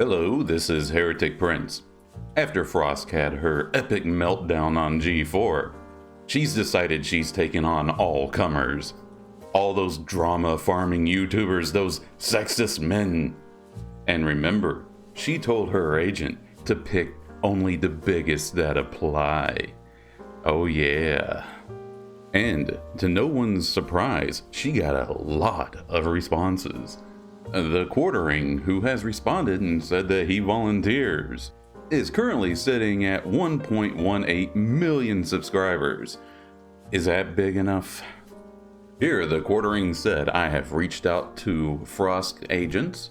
Hello, this is Heretic Prince. After Frosk had her epic meltdown on G4, she's decided she's taking on all comers. All those drama farming YouTubers, those sexist men. And remember, she told her agent to pick only the biggest that apply. Oh yeah. And to no one's surprise, she got a lot of responses. The Quartering, who has responded and said that he volunteers, is currently sitting at 1.18 million subscribers. Is that big enough? Here, the Quartering said, I have reached out to Frosk agents.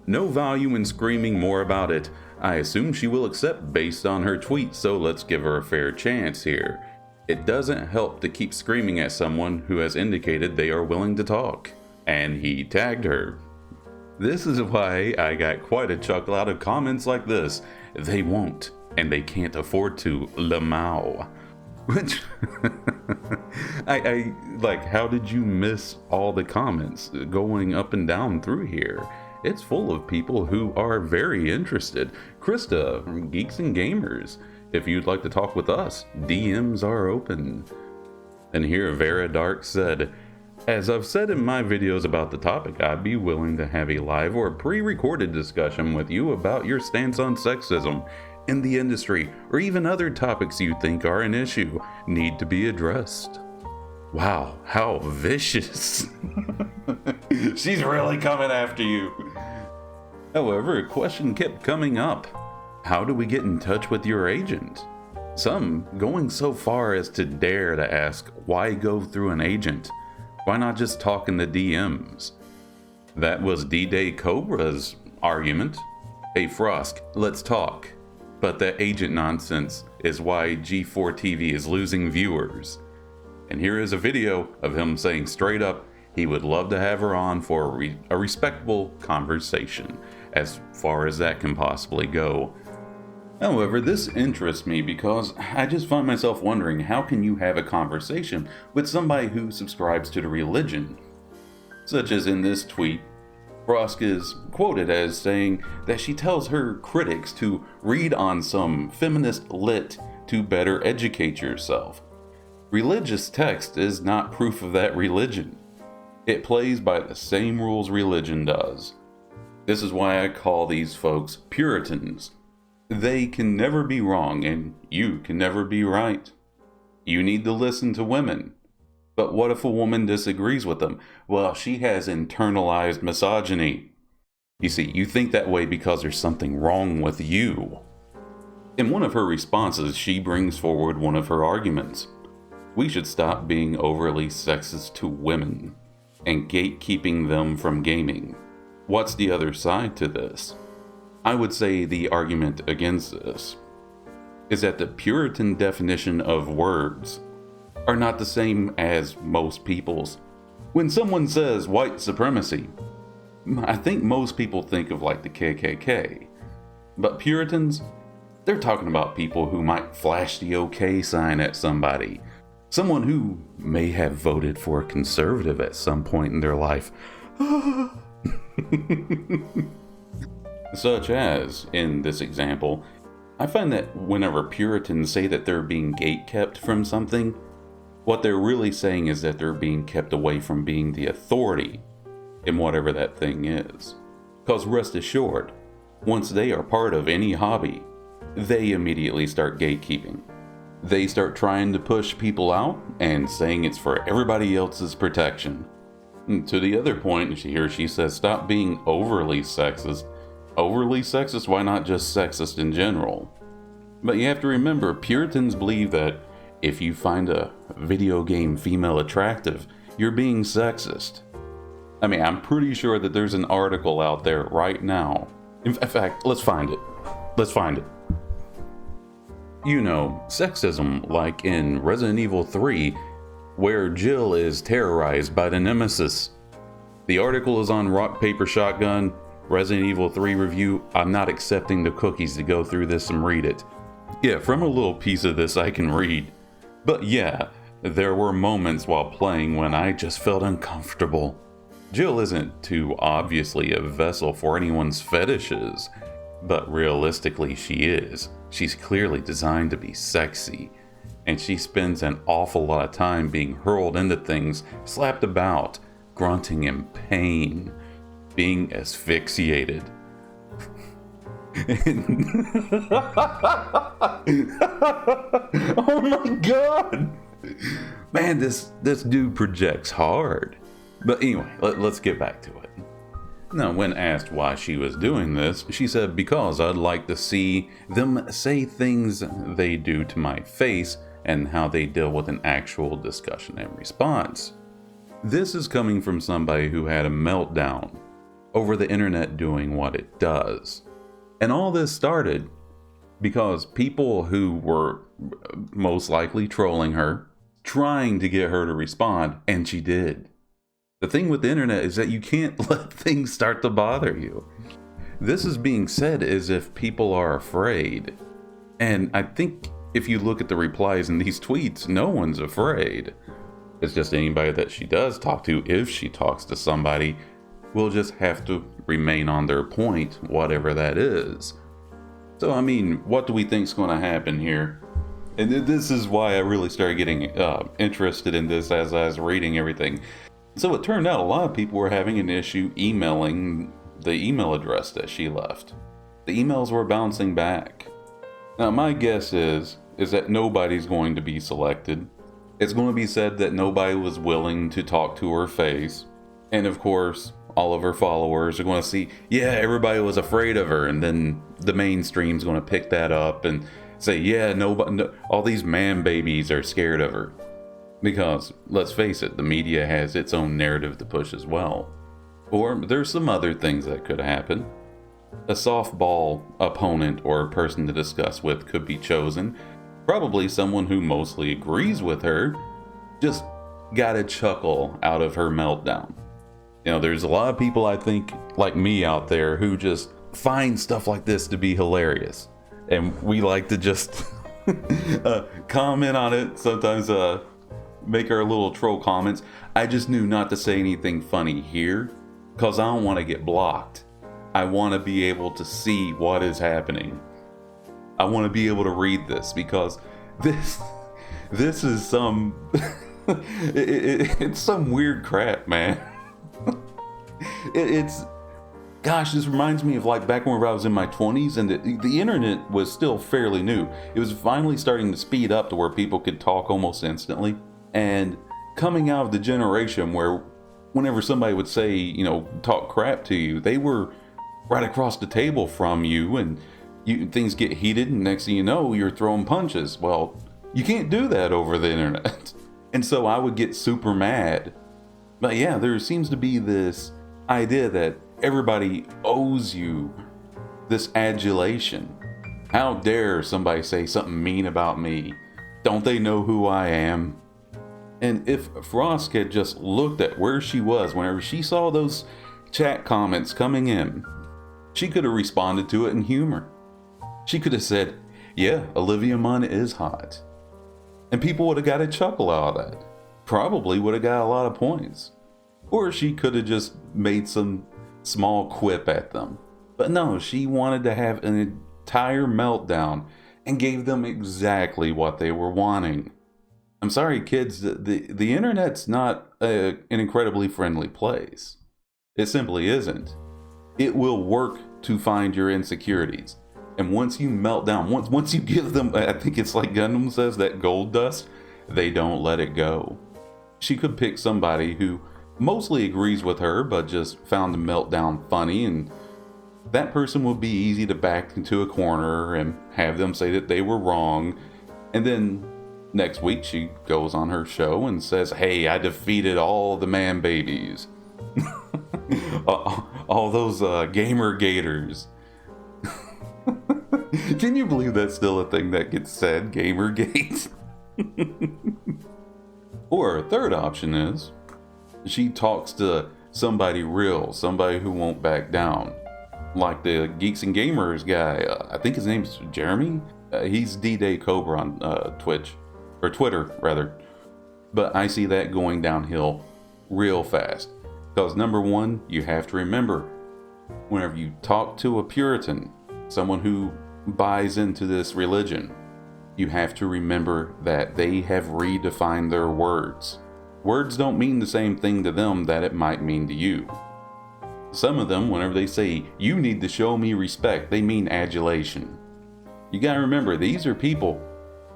No value in screaming more about it. I assume she will accept based on her tweet, so let's give her a fair chance here. It doesn't help to keep screaming at someone who has indicated they are willing to talk. And he tagged her. This is why I got quite a chuckle out of comments like this. They won't, and they can't afford to, Lamau. Which, I like, how did you miss all the comments going up and down through here? It's full of people who are very interested. Krista from Geeks and Gamers, if you'd like to talk with us, DMs are open. And here Vera Dark said, as I've said in my videos about the topic, I'd be willing to have a live or pre-recorded discussion with you about your stance on sexism in the industry, or even other topics you think are an issue, need to be addressed. Wow, how vicious. She's really coming after you. However, a question kept coming up. How do we get in touch with your agent? Some going so far as to dare to ask, why go through an agent? Why not just talk in the DMs? That was D-Day Cobra's argument. Hey Frosk, let's talk. But that agent nonsense is why G4 TV is losing viewers. And here is a video of him saying straight up he would love to have her on for a respectable conversation, as far as that can possibly go. However, this interests me because I just find myself wondering, how can you have a conversation with somebody who subscribes to the religion? Such as in this tweet, Frosk is quoted as saying that she tells her critics to read on some feminist lit to better educate yourself. Religious text is not proof of that religion. It plays by the same rules religion does. This is why I call these folks Puritans. They can never be wrong, and you can never be right. You need to listen to women. But what if a woman disagrees with them? Well, she has internalized misogyny. You see, you think that way because there's something wrong with you. In one of her responses, she brings forward one of her arguments. We should stop being overly sexist to women and gatekeeping them from gaming. What's the other side to this? I would say the argument against this is that the Puritan definition of words are not the same as most people's. When someone says white supremacy, I think most people think of like the KKK. But Puritans, they're talking about people who might flash the OK sign at somebody. Someone who may have voted for a conservative at some point in their life. Such as, in this example, I find that whenever Puritans say that they're being gatekept from something, what they're really saying is that they're being kept away from being the authority in whatever that thing is. Because rest assured, once they are part of any hobby, they immediately start gatekeeping. They start trying to push people out and saying it's for everybody else's protection. And to the other point, she says, stop being overly sexist. Overly sexist? Why not just sexist in general? But you have to remember, Puritans believe that if you find a video game female attractive, you're being sexist. I mean, I'm pretty sure that there's an article out there right now. In fact, let's find it. Let's find it. You know, sexism, like in Resident Evil 3, where Jill is terrorized by the Nemesis. The article is on Rock Paper Shotgun, Resident Evil 3 review. I'm not accepting the cookies to go through this and read it. Yeah, from a little piece of this I can read. But yeah, there were moments while playing when I just felt uncomfortable. Jill isn't too obviously a vessel for anyone's fetishes, but realistically she is. She's clearly designed to be sexy, and she spends an awful lot of time being hurled into things, slapped about, grunting in pain, being asphyxiated. Oh my god! Man, this dude projects hard. But anyway, let's get back to it. Now, when asked why she was doing this, she said, because I'd like to see them say things they do to my face and how they deal with an actual discussion and response. This is coming from somebody who had a meltdown over the internet doing what it does. And all this started because people who were most likely trolling her, trying to get her to respond, and she did. The thing with the internet is that you can't let things start to bother you. This is being said as if people are afraid. And I think if you look at the replies in these tweets, no one's afraid. It's just anybody that she does talk to, if she talks to somebody, will just have to remain on their point, whatever that is. So, I mean, what do we think's going to happen here? And this is why I really started getting interested in this as I was reading everything. So it turned out a lot of people were having an issue emailing the email address that she left. The emails were bouncing back. Now my guess is that nobody's going to be selected. It's going to be said that nobody was willing to talk to her face. And of course, all of her followers are going to see, yeah, everybody was afraid of her. And then the mainstream's going to pick that up and say, yeah, all these man babies are scared of her. Because, let's face it, the media has its own narrative to push as well. Or there's some other things that could happen. A softball opponent or person to discuss with could be chosen. Probably someone who mostly agrees with her, just got a chuckle out of her meltdown. You know, there's a lot of people, I think, like me out there, who just find stuff like this to be hilarious. And we like to just comment on it, sometimes make our little troll comments. I just knew not to say anything funny here, because I don't want to get blocked. I want to be able to see what is happening. I want to be able to read this, because this is some it's some weird crap, man. Gosh, this reminds me of like back when I was in my 20s and the internet was still fairly new. It was finally starting to speed up to where people could talk almost instantly. And coming out of the generation where whenever somebody would say, you know, talk crap to you, they were right across the table from you, and things get heated, and next thing you know, you're throwing punches. Well, you can't do that over the internet. And so I would get super mad. But yeah, there seems to be this idea that everybody owes you this adulation. How dare somebody say something mean about me? Don't they know who I am? And if Frosk had just looked at where she was whenever she saw those chat comments coming in, she could have responded to it in humor. She could have said, yeah, Olivia Munn is hot. And people would have got a chuckle out of that. Probably would have got a lot of points. Or she could have just made some small quip at them. But no, she wanted to have an entire meltdown and gave them exactly what they were wanting. I'm sorry, kids, the internet's not an incredibly friendly place. It simply isn't. It will work to find your insecurities. And once you melt down, once you give them, I think it's like Gundam says, that gold dust, they don't let it go. She could pick somebody who mostly agrees with her, but just found the meltdown funny, and that person will be easy to back into a corner and have them say that they were wrong. And then next week she goes on her show and says, hey, I defeated all the man babies. all those gamer gators. Can you believe that's still a thing that gets said, Gamergate? Or a third option is she talks to somebody real, somebody who won't back down. Like the Geeks and Gamers guy, I think his name's Jeremy. He's D-Day Cobra on Twitch, or Twitter rather. But I see that going downhill real fast. Because number one, you have to remember, whenever you talk to a Puritan, someone who buys into this religion, you have to remember that they have redefined their words. Words don't mean the same thing to them that it might mean to you. Some of them, whenever they say, you need to show me respect, they mean adulation. You gotta remember, these are people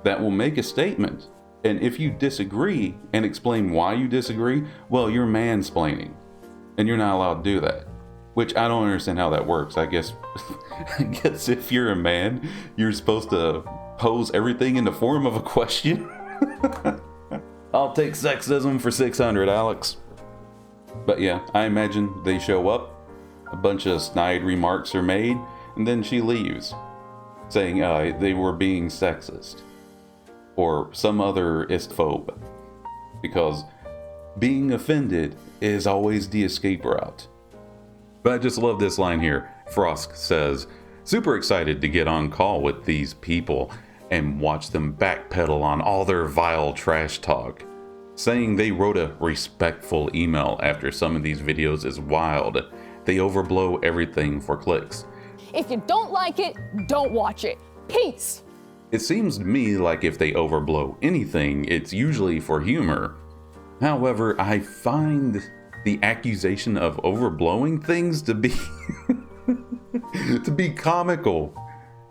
that will make a statement, and if you disagree and explain why you disagree, well, you're mansplaining, and you're not allowed to do that. Which I don't understand how that works. I guess if you're a man, you're supposed to pose everything in the form of a question. I'll take sexism for 600, Alex. But yeah, I imagine they show up, a bunch of snide remarks are made, and then she leaves, saying they were being sexist. Or some other istphobe. Because being offended is always the escape route. But I just love this line here. Frosk says, super excited to get on call with these people and watch them backpedal on all their vile trash talk. Saying they wrote a respectful email after some of these videos is wild. They overblow everything for clicks. If you don't like it, don't watch it. Peace! It seems to me like if they overblow anything, it's usually for humor. However, I find the accusation of overblowing things to be to be comical,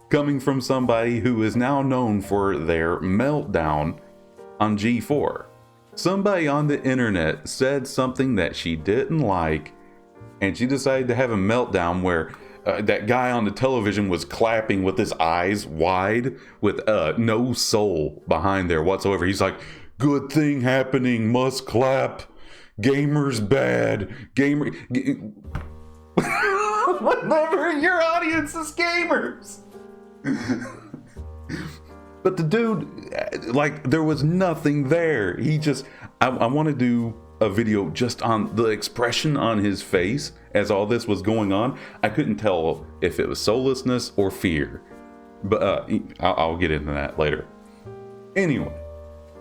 coming from somebody who is now known for their meltdown on G4. Somebody on the internet said something that she didn't like, and she decided to have a meltdown where that guy on the television was clapping with his eyes wide with no soul behind there whatsoever. He's like, good thing happening, must clap. Gamers bad. Whatever, your audience is gamers. But the dude, like, there was nothing there. He just, I want to do a video just on the expression on his face as all this was going on. I couldn't tell if it was soullessness or fear. But I'll get into that later. Anyway,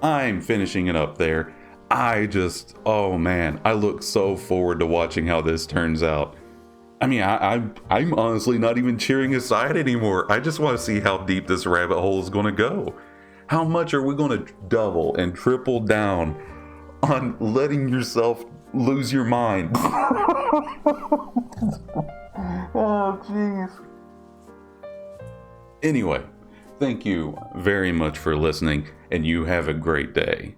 I'm finishing it up there. Oh man, I look so forward to watching how this turns out. I mean, I'm honestly not even cheering his side anymore. I just want to see how deep this rabbit hole is going to go. How much are we going to double and triple down on letting yourself lose your mind? Oh, jeez. Anyway, thank you very much for listening, and you have a great day.